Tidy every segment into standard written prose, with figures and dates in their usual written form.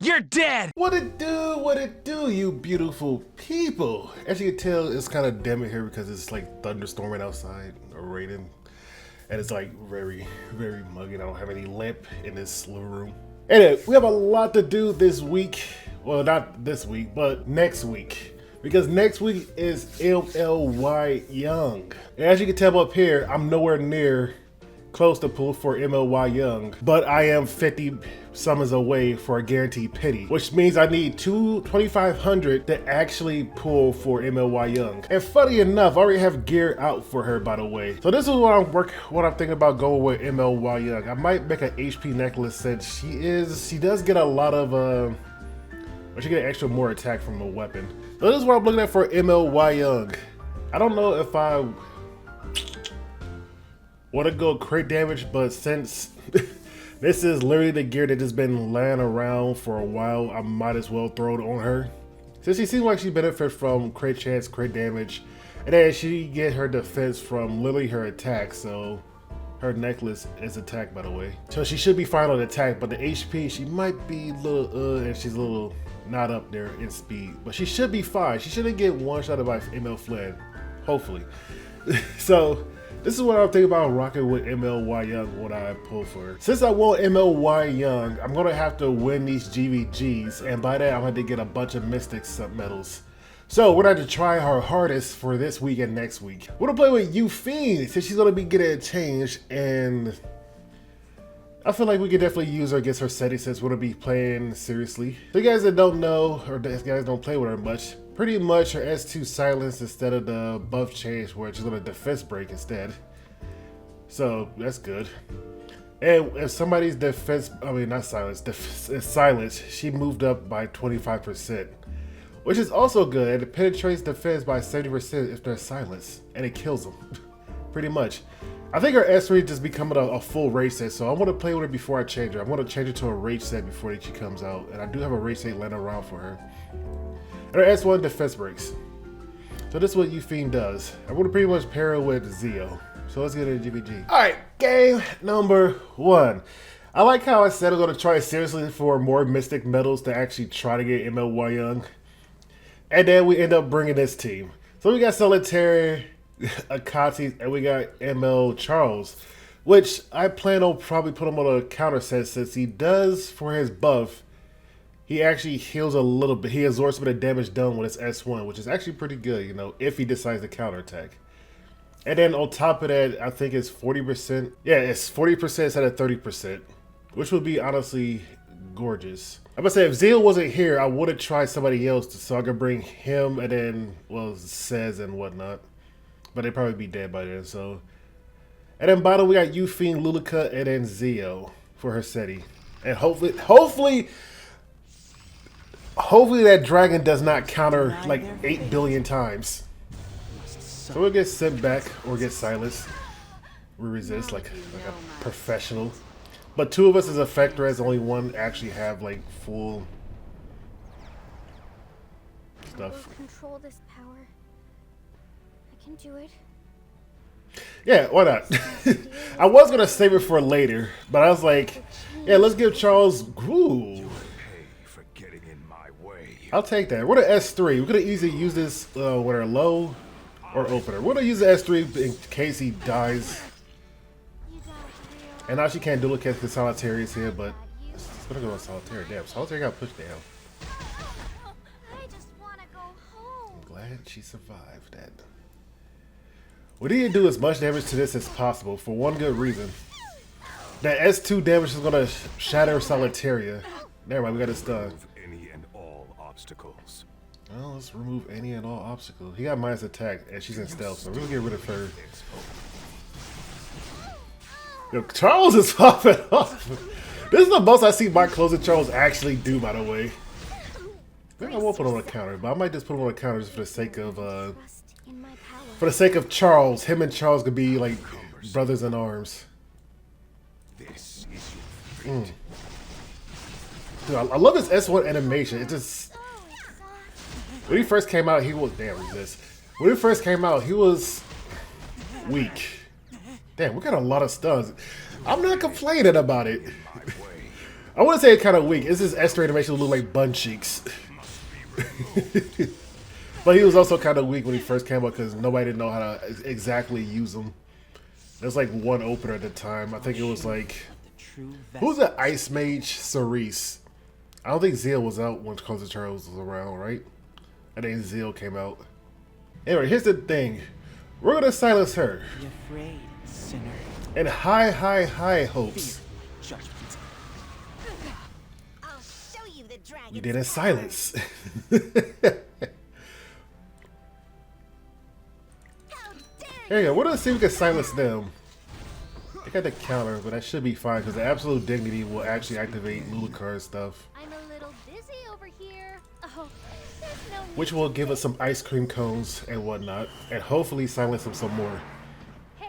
You're dead! What it do, you beautiful people? As you can tell, it's kind of dim in here because it's like thunderstorming outside or raining. And it's like very, very muggy. I don't have any lamp in this living room. Anyway, we have a lot to do this week. Well, not this week, but next week. Because next week is MLY Young. And as you can tell up here, I'm nowhere near close to pull for MLY Young, but I am 50 summons away for a guaranteed pity, which means I need 2,500 to actually pull for MLY Young. And funny enough, I already have gear out for her, by the way. So this is what I'm thinking about going with MLY Young. I might make an HP necklace since she does get a lot of she get extra more attack from a weapon. So this is what I'm looking at for MLY Young. I don't know if I want to go crit damage, but since this is literally the gear that has been laying around for a while, I might as well throw it on her. Since she seems like she benefits from crit chance, crit damage, and then she get her defense from literally her attack, so her necklace is attack, by the way. So she should be fine on attack, but the HP, she might be a little, and she's a little not up there in speed. But she should be fine. She shouldn't get one shot by ML Flynn, hopefully. So this is what I'm thinking about rocking with MLY Young when I pull for her. Since I want MLY Young, I'm gonna have to win these GVGs, and by that I'm going to get a bunch of Mystic sub medals. So we're going to try our hardest for this week and next week. We're gonna play with Yufine since she's gonna be getting a change, and I feel like we could definitely use her against her setting since we're gonna be playing seriously. For you guys that don't know, or you guys don't play with her much, pretty much her S2 silence instead of the buff change where she's gonna defense break instead. So that's good. And if somebody's defense, I mean not silence, silence, she moved up by 25%. Which is also good, and it penetrates defense by 70% if they're silenced, and it kills them, pretty much. I think her S3 just becoming a full rage set, so I want to play with her before I change her. I want to change her to a rage set before she comes out, and I do have a rage set laying around for her. And her S1 defense breaks. So this is what Yufine does. I want to pretty much pair her with Zio. So let's get into GVG. Alright, game number 1. I like how I said I'm going to try seriously for more Mystic medals to actually try to get MLY Young. And then we end up bringing this team. So we got Solitaire, Akati, and we got ML Charles, which I plan on probably put him on a counter set since he does, for his buff, he actually heals a little bit. He absorbs a bit of damage done with his S1, which is actually pretty good, you know, if he decides to counterattack. And then on top of that, I think it's 40%. Yeah, it's 40% instead of 30%, which would be honestly gorgeous. I'm gonna say if Zeal wasn't here, I would have tried somebody else so I could bring him and then, well, Says and whatnot. But they'd probably be dead by then, so. And then bottom we got Yufine, Lulica, and then Zio for her SETI. And hopefully that dragon does not counter like 8 billion times. So we'll get sent back or get silenced. We resist like a professional. But 2 of us as Effector, only one actually have like full stuff. I will control this power. I can do it. Yeah, why not? I was gonna save it for later, but I was like, yeah, let's give Charles. Ooh. I'll take that. We're the S3. We're gonna easily use this with our low or opener. We're gonna use the S3 in case he dies. And now she can't do it because the Solitaire is here, but it's gonna go on Solitaire. Damn, Solitaire got pushed down. I just want to go home. I'm glad she survived that. We need to do as much damage to this as possible for one good reason. That S2 damage is gonna shatter Solitaria. Never mind, we got it stunned. Any and all obstacles. Well, let's remove any and all obstacles. He got minus attack and she's in stealth, so we're gonna get rid of her. Yo, Charles is popping off. This is the most I see Mike closing Charles actually do, by the way. Maybe I won't put him on a counter, but I might just put him on a counter just for the sake of Charles. Him and Charles could be like brothers in arms. This is your fate. Dude, I love his S1 animation. It just when he first came out, he was resist. When he first came out, he was weak. Damn, we got a lot of stuns. I'm not complaining about it. I wouldn't say it's kind of weak. It's just S3 animation look like bun cheeks. But he was also kind of weak when he first came out because nobody didn't know how to exactly use him. There's like one opener at the time. I think it was like, who's the Ice Mage? Cerise. I don't think Zeal was out when Closer Charles was around, right? I think Zeal came out. Anyway, here's the thing. We're gonna silence her. Be afraid, sinner. And high hopes. Judgment. I'll show you the dragon. You did in silence. There you go. What do I see we can silence them? They got the counter, but that should be fine because the absolute dignity will actually activate Lulicar's stuff. I'm a little busy over here. Oh, there's no need. Which will give us some ice cream cones and whatnot. And hopefully silence them some more.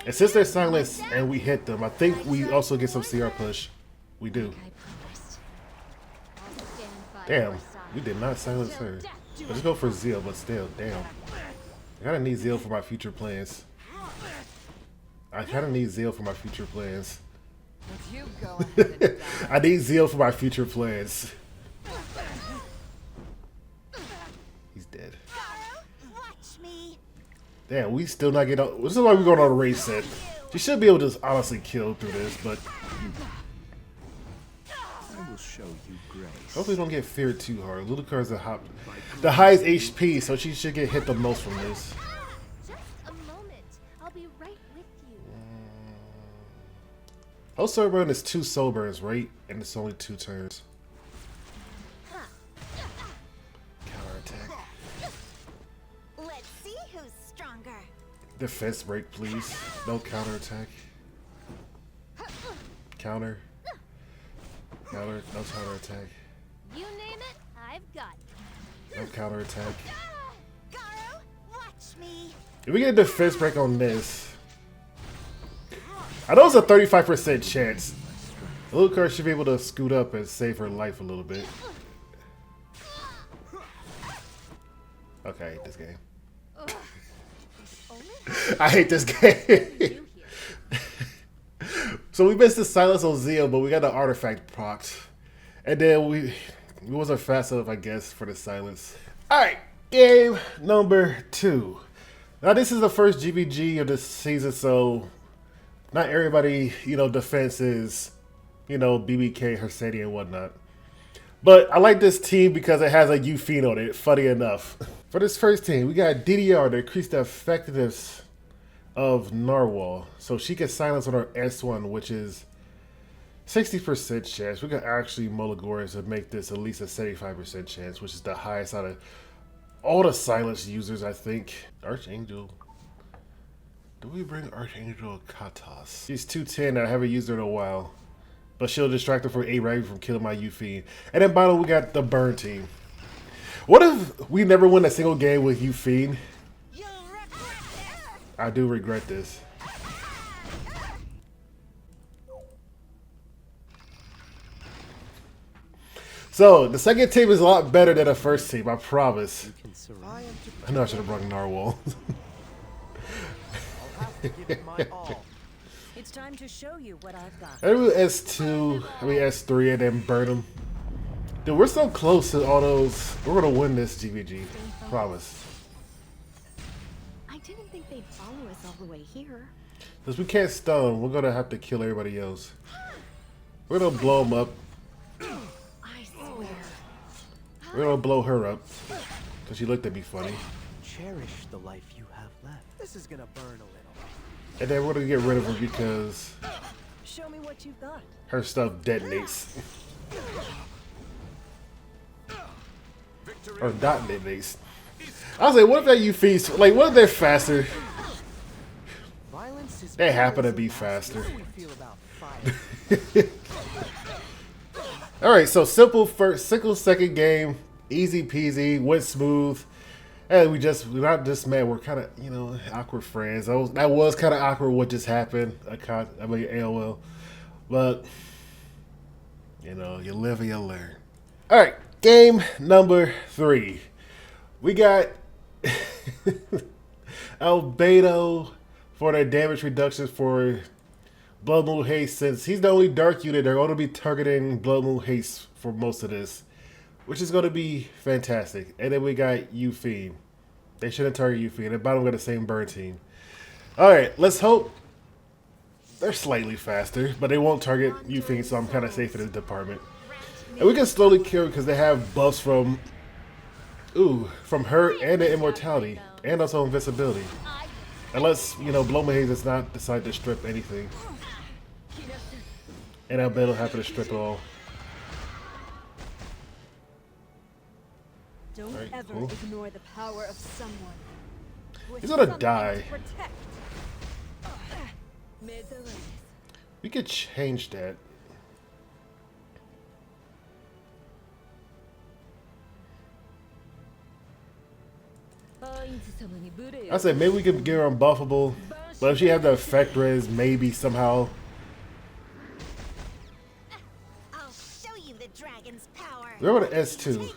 And since they're silenced and we hit them, I think we also get some CR push. We do. I promised. I'll stand by Damn. your side. We did not silence her. Let's go for Zeal, but still, damn. I kinda need Zeal for my future plans. I kind of need Zeal for my future plans. You go ahead and die. I need Zeal for my future plans. He's dead. Watch me. Damn, we still not get out. This is why we're going on a race set. She should be able to just honestly kill through this, but I will show you grace. hopefully don't get feared too hard. Ludicar's the highest HP, so she should get hit the most from this. Just a moment. I'll be right with you. Oh, soul burn is 2 soul burns, right? And it's only 2 turns. Counter attack. Let's see who's stronger. Defense break, please. No counter attack. Counter. Counter. No counter attack. You name it, I've got it. No counter attack. Garo, watch me. If we get a defense break on this, I know it's a 35% chance. Lulicar should be able to scoot up and save her life a little bit. Okay, I hate this game. I hate this game. So we missed the silence on Zeal, but we got the artifact procced. And then we wasn't fast enough, I guess, for the silence. Alright, game number 2. Now this is the first GBG of this season, so not everybody, defense is, BBK, Hersedi, and whatnot. But I like this team because it has a Yufine on it, funny enough. For this first team, we got DDR to increase the effectiveness of Narwhal. So she can silence on her S1, which is 60% chance. We can actually Molagora to make this at least a 75% chance, which is the highest out of all the silence users, I think. Archangel. Do we bring Archangel Katas? She's 210 and I haven't used her in a while. But she'll distract her from A-Raven from killing my Yufine. And then bottom we got the burn team. What if we never win a single game with Yufine? I do regret this. So, the second team is a lot better than the first team, I promise. I know I should have brought Narwhal. It's time to show you what I've got. I do S2, S3, and then burn them. Dude, we're so close to all those. We're gonna win this GVG. Promise. I didn't think they'd follow us all the way here. Because we can't stun them, we're gonna have to kill everybody else. We're gonna blow them up. I swear. We're gonna blow her up. Because she looked at me funny. Cherish the life you have left. This is gonna burn a little. And then we're gonna get rid of her because Show me what you've got. her stuff detonates. Or not detonates. I was like, what if that Yufine, like, what if they're faster? Violence is They happen to be faster. How do we feel about fire? Alright, so simple second game, easy peasy, went smooth. And we're not just mad, we're kind of, awkward friends. That was kind of awkward what just happened. AOL. But, you live and you learn. Alright, game number 3. We got Albedo for their damage reductions for Blood Moon Haste, since he's the only dark unit, they're going to be targeting Blood Moon Haste for most of this, which is going to be fantastic. And then we got Yufine. They shouldn't target Yufine. The bottom got the same burn team. Alright, let's hope. They're slightly faster, but they won't target Yufine, so I'm kind of safe in this department. And we can slowly kill because they have buffs from her and the immortality, and also invincibility. Unless, you know, Blood Moon Haste does not decide to strip anything. And I bet it'll happen to strip it all. Don't Alright, ever cool. ignore the power of someone. with He's gonna something die. to protect. We could change that. I said maybe we could give her unbuffable, but if she had the effect res, maybe somehow. I'll show you the dragon's power. We're on S2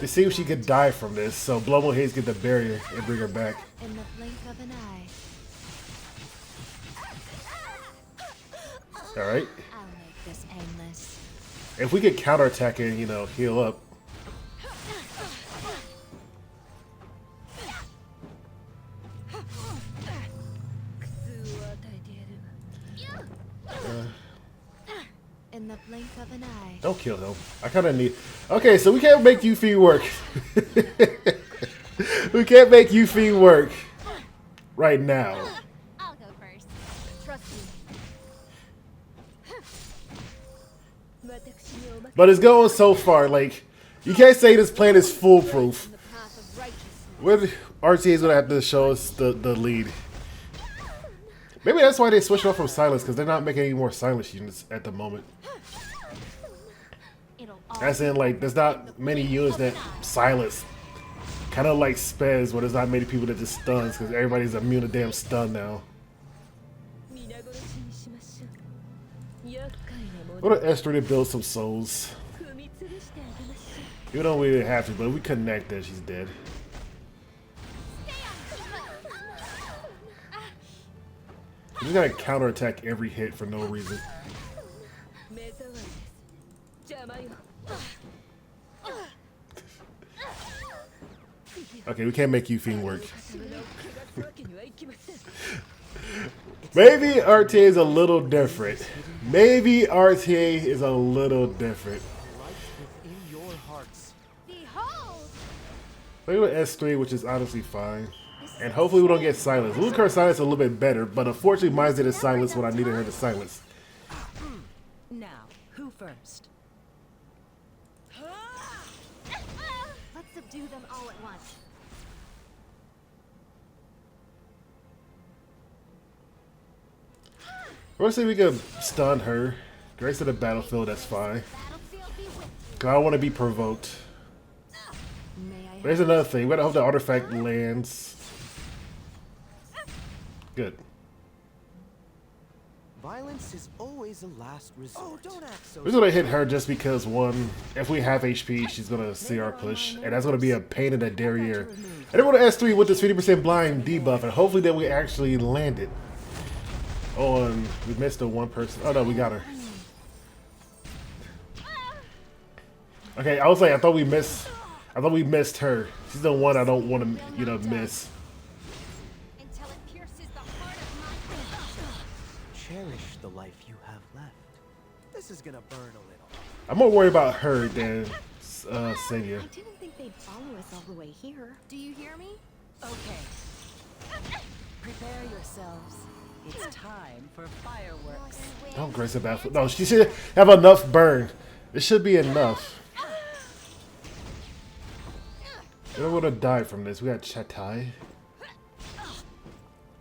to see if she could die from this. So Blood Moon Haze get the barrier and bring her back. In the blink of an eye, All right. I'll make this endless. If we could counterattack and, you know, heal up. In the blink of an eye. Don't kill him. I kind of need. Okay, so we can't make Yufine work. We can't make Yufine work right now. I'll go first. Trust me. But it's going so far. Like, you can't say this plan is foolproof. In the path of righteousness. Where RTA is gonna have to show us the lead. Maybe that's why they switched off from silence, because they're not making any more silence units at the moment. It'll all As in, like, there's not many units that silence. Kind of like Spez, where there's not many people that just stuns, because everybody's immune to damn stun now. Go to S3 to build some souls. Even though we didn't have to, but if we connect that, she's dead. We just gotta counterattack every hit for no reason. Okay, we can't make Yufine work. Maybe RTA is a little different. Maybe RTA is a little different. Within your hearts. behold. Play with S3, which is honestly fine. And hopefully we don't get silenced. We'll her silence a little bit better, but unfortunately mine did silence when I needed her to silence. Now, who first? Let's subdue them all at once. We'll see if we can stun her. Grace to the battlefield, that's fine. Battlefield be with you. Cause I don't want to be provoked. May I There's another thing. We gotta hope the artifact lands. Good. Violence is always a last resort. Oh, don't act so. We're gonna hit her just because, one, if we have HP, she's gonna see our push, and that's gonna be a pain in the derriere. And then we're gonna S3 with this 50% blind debuff, and hopefully then we actually land it. Oh, and we missed the one person. Oh no, we got her. Okay, I was like, I thought we missed her. She's the one I don't want to, you know, miss. Until it pierces the heart of my flesh. Cherish the life you have left. This is gonna burn a little. I'm more worried about her than Senya. I didn't think they'd follow us all the way here. Do you hear me? Okay. Prepare yourselves. It's time for fireworks. Don't grace the battlefield. No, she should have enough burn. It should be enough. We don't want to die from this. We got Chatai.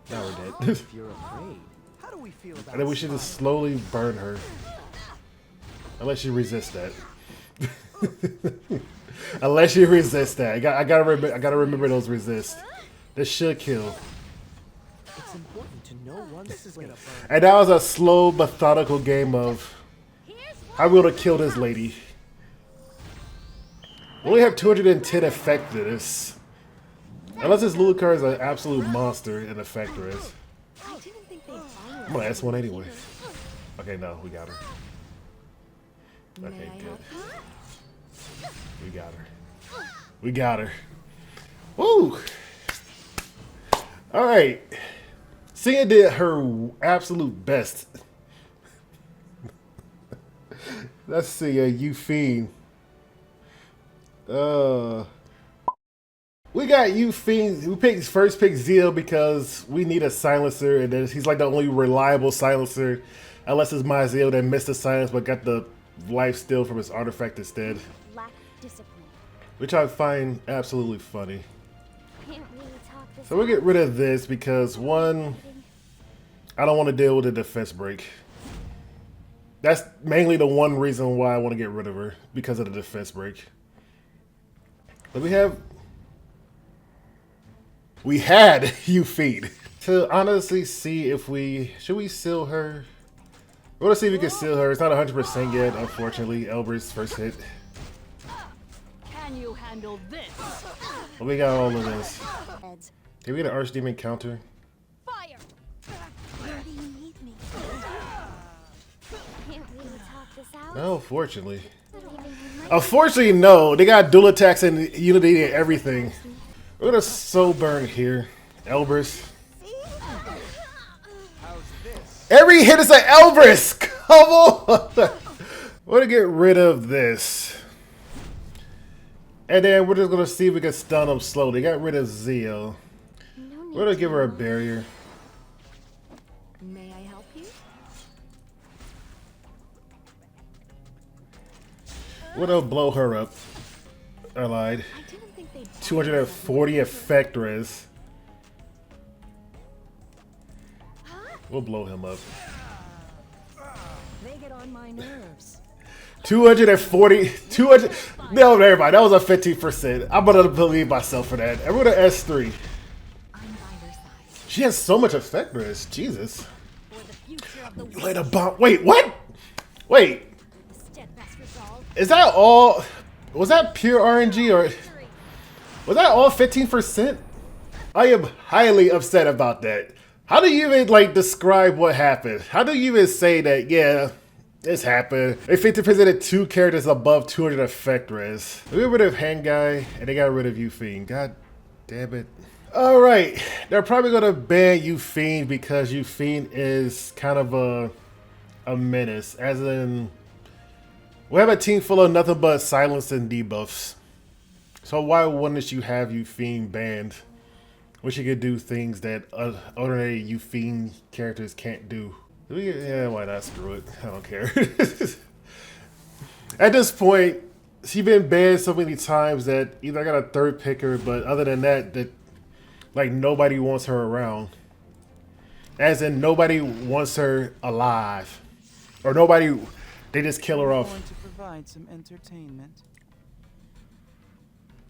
Now we're dead. If you're afraid, how do we feel about And then we should just slowly burn her. Unless she resists that. Unless she resists that. I gotta remember those resist. This should kill. It's important to know once this is gonna burn. And that was a slow, methodical game of how we gonna kill this lady. We only have 210 effectiveness. Unless this Lulicar is an absolute monster in effectiveness. I didn't think they'd I'm gonna ask one anyway. Okay, no, we got her. Okay, May I good. help you? We got her. We got her. Woo! All right. Sia did her absolute best. Let's see, Yufine. We got Yufine. We picked first pick Zeal because we need a silencer, and then he's like the only reliable silencer, unless it's my Zeal that missed the silence but got the life steal from his artifact instead, Lack discipline. which I find absolutely funny. Can't really talk this So we'll get rid of this because one, I don't want to deal with a defense break. That's mainly the one reason why I want to get rid of her, because of the defense break. But we had Yufine. To honestly see if should we seal her? We're gonna see if we can seal her. It's not 100% yet, unfortunately. Elber's first hit. Can you handle this? But we got all of this. heads. Did we get an Archdemon counter? Fire! Where do you need me? Can't really talk this out. No, fortunately. Not even when Unfortunately, no. They got dual attacks and unity and everything. We're gonna soul burn here. Elbrus. Every hit is an Elbrus! Come on! We're gonna get rid of this. And then we're just gonna see if we can stun them slowly. Got rid of Zeal. We're gonna give her a barrier. May I help you? We're gonna blow her up. I lied. I didn't think they'd 240 effect res. We'll blow him up. They get on my nerves. 240, 200. No, everybody, that was a 15%. I'm gonna believe myself for that. And we're gonna S3. I'm by your side. She has so much effect res. Jesus. for the future of the You laid a bomb. Wait, what? Wait, steadfast resolve. is that all? Was that pure RNG or was that all 15%? I am highly upset about that. How do you even like describe what happened? How do you even say that? Yeah, this happened. They 50% of 2 characters above 200 effect res. We got rid of Hand Guy and they got rid of Yufine. God damn it. All right, they're probably gonna ban Yufine because Yufine is kind of a menace. As in, we have a team full of nothing but silence and debuffs. So why wouldn't you have Yufine banned? Wish you could do things that ordinary Yufine characters can't do. Yeah, why not? Screw it. I don't care. At this point, she's been banned so many times that either I got a third picker, but other than that, like nobody wants her around. As in nobody wants her alive. Or nobody, they just kill her off. Going to provide some entertainment.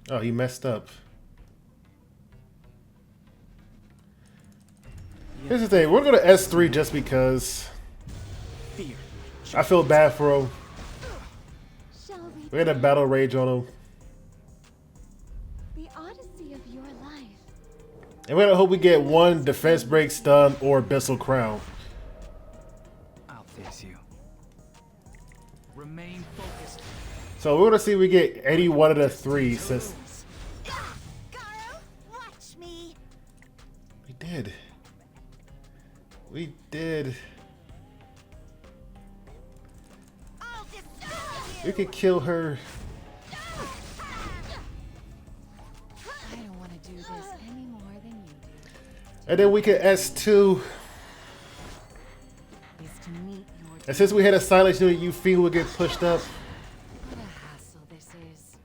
Oh, he messed up. Here's the thing, we're going to S3 just because Fear. I feel bad for him. Shall we? We had a battle rage on him. The odyssey of your life. And we're going to hope we get one defense break, stun, or Abyssal Crown. I'll face you. Remain focused. So we're going to see if we get any one of the 3 since Garo, watch me. we did. We did. I'll destroy you. We could kill her. I don't want to do this any more than you do. And then we could S2. Is to meet your And since we had a silence unit, Yufine will get pushed up. what a hassle this is.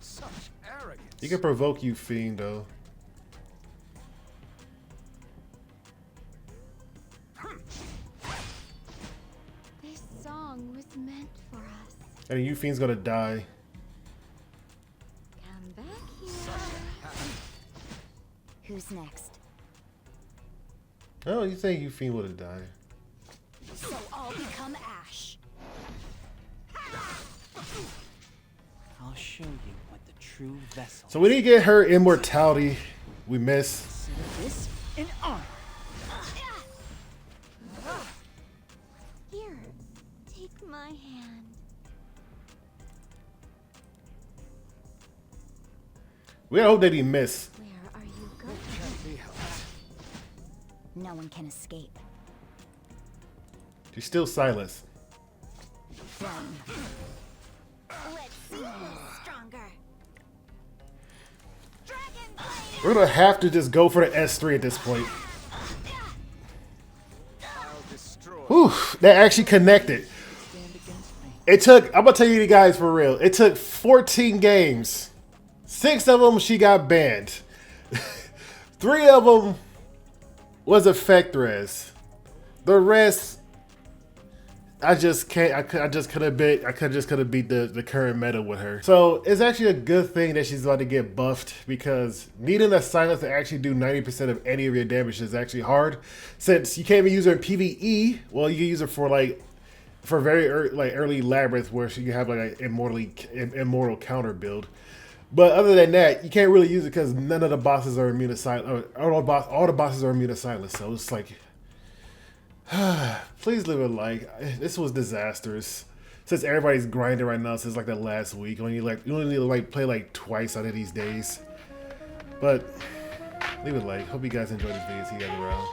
Such arrogance. You can provoke Yufine though. This song was meant for us. And Yufine's gonna die. Come back here. Who's next? Oh, you think Yufine would have died? So I'll become ash. I'll show you what the true true vessel. So we didn't get her immortality. We missed. Consider this an honor. Here, take my hand. We gotta hope that he missed. Where are you going? Can't be helped. No one can escape. She's still silenced. Let's see who's stronger. Dragon Blade! We're gonna have to just go for the S3 at this point. I'll destroy. Whew, that actually connected. Stand against me. It took, I'm gonna tell you guys for real, it took 14 games. 6 of them she got banned. 3 of them was effect res. The rest, I just can't. I just could have beat the current meta with her. So it's actually a good thing that she's about to get buffed, because needing a silence to actually do 90% of any of your damage is actually hard. Since you can't even use her in PvE, well, you can use her for very early labyrinth where you have like an immortal counter build. But other than that, you can't really use it because none of the bosses are immune to silence. All the bosses are immune to silence. So it's like, please leave a like. This was disastrous. Since everybody's grinding right now since like the last week, you only need to like play like twice out of these days. But leave a like. Hope you guys enjoyed this video. See you guys around.